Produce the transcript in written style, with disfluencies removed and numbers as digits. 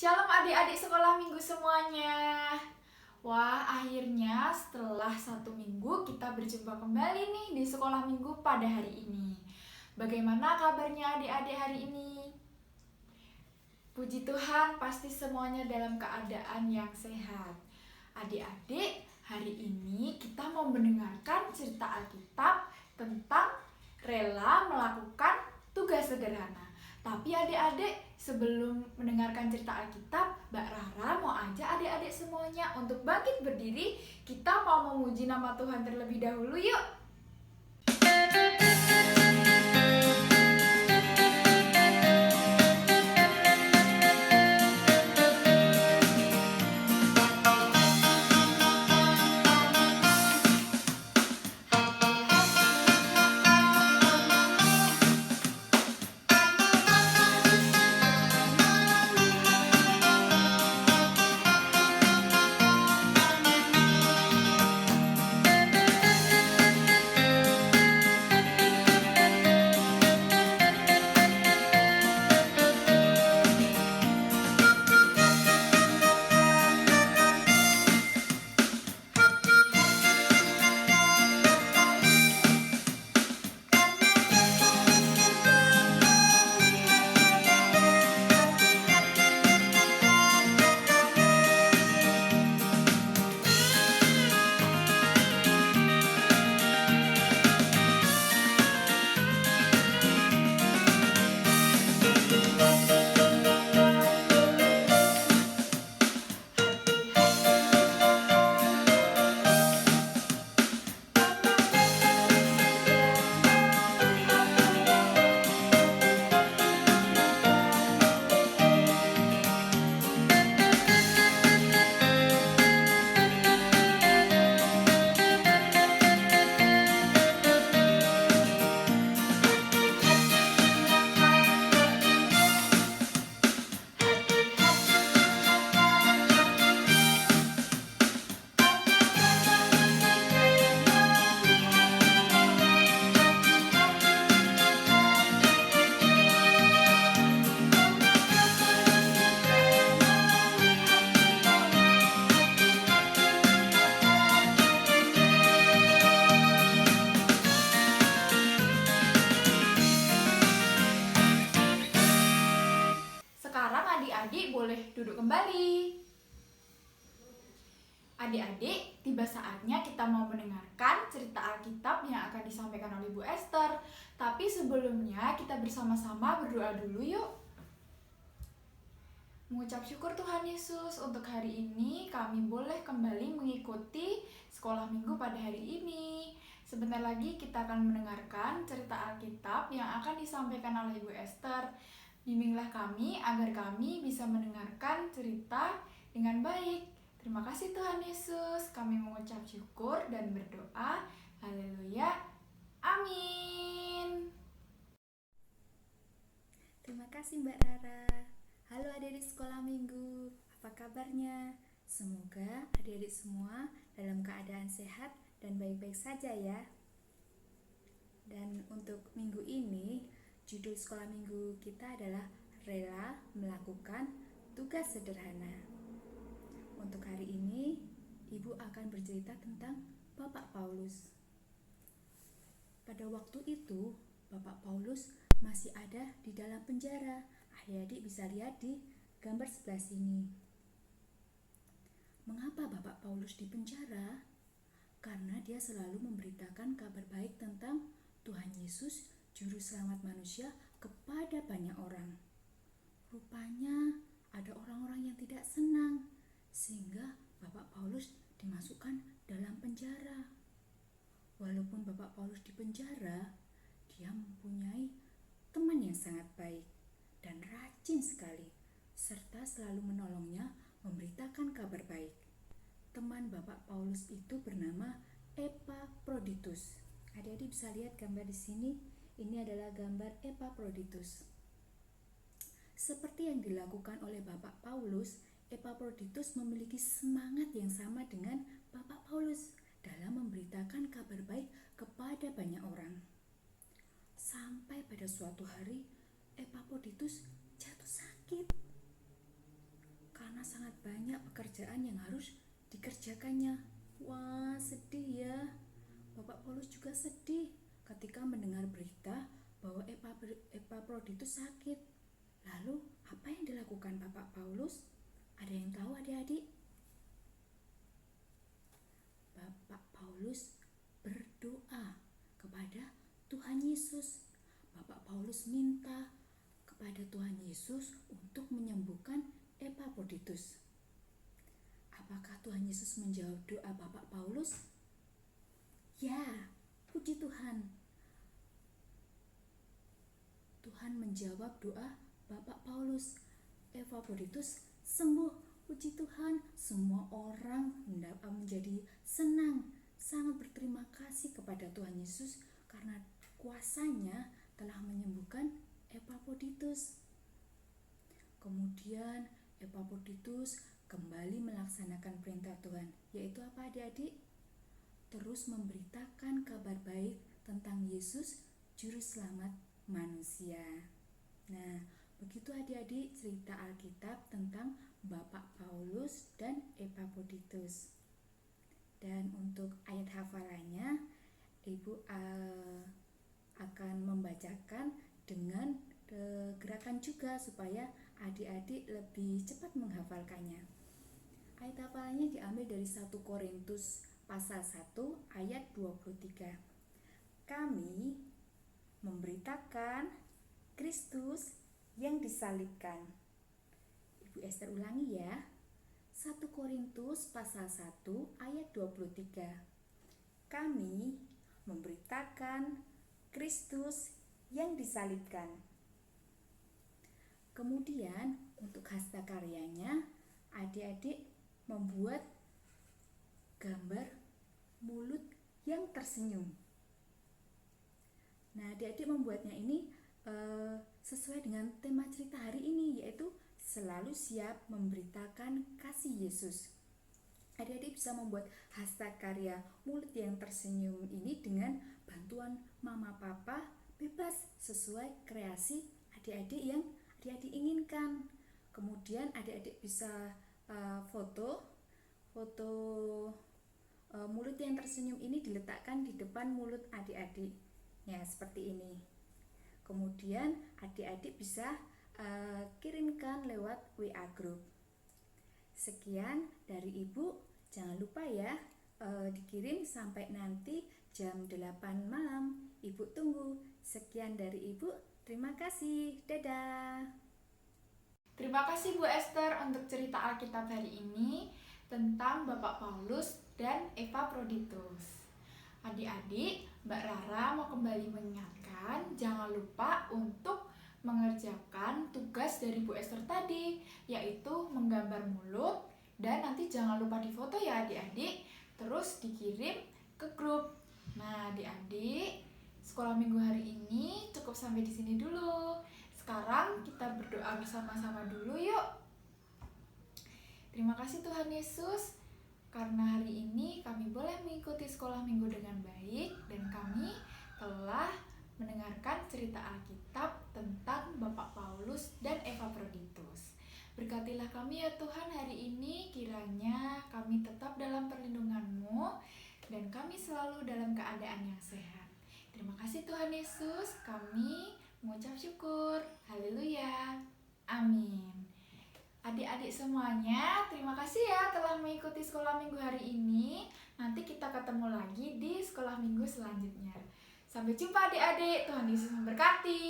Shalom adik-adik sekolah minggu semuanya. Wah, akhirnya setelah 1 minggu kita berjumpa kembali nih di sekolah minggu pada hari ini. Bagaimana kabarnya adik-adik hari ini? Puji Tuhan, pasti semuanya dalam keadaan yang sehat. Adik-adik, hari ini kita mau mendengarkan cerita Alkitab tentang rela melakukan tugas sederhana. Tapi adik-adik, sebelum mendengarkan cerita Alkitab, Mbak Rara mau ajak adik-adik semuanya untuk bangkit berdiri. Kita mau memuji nama Tuhan terlebih dahulu, yuk. Sekarang adik-adik boleh duduk kembali. Adik-adik, tiba saatnya kita mau mendengarkan cerita Alkitab yang akan disampaikan oleh Bu Esther. Tapi sebelumnya kita bersama-sama berdoa dulu yuk. Mengucap syukur Tuhan Yesus, untuk hari ini kami boleh kembali mengikuti sekolah minggu pada hari ini. Sebentar lagi kita akan mendengarkan cerita Alkitab yang akan disampaikan oleh Bu Esther. Bimbinglah kami agar kami bisa mendengarkan cerita dengan baik. Terima kasih Tuhan Yesus, kami mengucap syukur dan berdoa. Haleluya, amin. Terima kasih Mbak Rara. Halo adik-adik sekolah minggu, apa kabarnya? Semoga adik-adik semua dalam keadaan sehat dan baik-baik saja ya. Dan untuk minggu ini, judul sekolah minggu kita adalah rela melakukan tugas sederhana. Untuk hari ini, Ibu akan bercerita tentang Bapak Paulus. Pada waktu itu, Bapak Paulus masih ada di dalam penjara. Adik-adik bisa lihat di gambar sebelah sini. Mengapa Bapak Paulus di penjara? Karena dia selalu memberitakan kabar baik tentang Tuhan Yesus, Juru Selamat manusia, kepada banyak orang. Rupanya ada orang-orang yang tidak senang, sehingga Bapak Paulus dimasukkan dalam penjara. Walaupun Bapak Paulus di penjara, dia mempunyai teman yang sangat baik dan rajin sekali, serta selalu menolongnya memberitakan kabar baik. Teman Bapak Paulus itu bernama Epaphroditus. Adik-adik bisa lihat gambar di sini. Ini adalah gambar Epaphroditus. Seperti yang dilakukan oleh Bapak Paulus, Epaphroditus memiliki semangat yang sama dengan Bapak Paulus dalam memberitakan kabar baik kepada banyak orang. Sampai pada suatu hari Epaphroditus jatuh sakit. banyak pekerjaan yang harus dikerjakannya. Wah, sedih ya. Bapak Paulus juga sedih ketika mendengar berita bahwa Epaphroditus sakit. Lalu, apa yang dilakukan Bapak Paulus? Ada yang tahu adik-adik? Bapak Paulus berdoa kepada Tuhan Yesus. Bapak Paulus minta kepada Tuhan Yesus untuk menyembuhkan Epaphroditus. Apakah Tuhan Yesus menjawab doa Bapak Paulus? Ya, puji Tuhan. Tuhan menjawab doa Bapak Paulus. Epaphroditus sembuh. Puji Tuhan, semua orang menjadi senang, sangat berterima kasih kepada Tuhan Yesus karena kuasanya telah menyembuhkan Epaphroditus. Kemudian Epaphroditus kembali melaksanakan perintah Tuhan, yaitu apa adik-adik? Terus memberitakan kabar baik tentang Yesus, Juru Selamat manusia. Nah, begitu adik-adik cerita Alkitab tentang Bapak Paulus dan Epaphroditus. Dan untuk ayat hafalannya, Ibu akan membacakan dengan gerakan juga supaya adik-adik lebih cepat menghafalkannya. Ayat hafalannya diambil dari 1 Korintus pasal 1 ayat 23. Kami memberitakan Kristus yang disalibkan. Ibu Esther ulangi ya. 1 Korintus pasal 1 ayat 23. Kami memberitakan Kristus yang disalibkan. Kemudian untuk hasta karyanya, adik-adik membuat gambar mulut yang tersenyum. Nah, adik-adik membuatnya ini sesuai dengan tema cerita hari ini, yaitu selalu siap memberitakan kasih Yesus. Adik-adik bisa membuat hasta karya mulut yang tersenyum ini dengan bantuan mama papa, bebas sesuai kreasi adik-adik yang adik-adik inginkan. Kemudian adik-adik bisa foto mulut yang tersenyum ini diletakkan di depan mulut adik-adik. Ya, seperti ini. Kemudian adik-adik bisa kirimkan lewat WA group. Sekian dari Ibu. Jangan lupa ya dikirim sampai nanti jam 8 malam. Ibu tunggu. Sekian dari Ibu. Terima kasih. Dadah. Terima kasih Bu Esther untuk cerita Alkitab hari ini tentang Bapak Paulus dan Epaphroditus. Adik-adik, Mbak Rara mau kembali mengingatkan jangan lupa untuk mengerjakan tugas dari Bu Esther tadi, yaitu menggambar mulut, dan nanti jangan lupa difoto ya adik-adik, terus dikirim ke grup. Nah adik-adik, sekolah minggu hari ini cukup sampai di sini dulu. Sekarang kita berdoa bersama-sama dulu yuk. Terima kasih Tuhan Yesus, karena hari ini kami boleh mengikuti sekolah minggu dengan baik dan kami telah mendengarkan cerita Alkitab tentang Bapak Paulus dan Epaphroditus. Berkatilah kami ya Tuhan hari ini, kiranya kami tetap dalam perlindungan-Mu dan kami selalu dalam keadaan yang sehat. Terima kasih Tuhan Yesus, kami mengucap syukur. Haleluya. Amin. Adik-adik semuanya, terima kasih ya telah mengikuti sekolah minggu hari ini. Nanti kita ketemu lagi di sekolah minggu selanjutnya. Sampai jumpa adik-adik, Tuhan Yesus memberkati.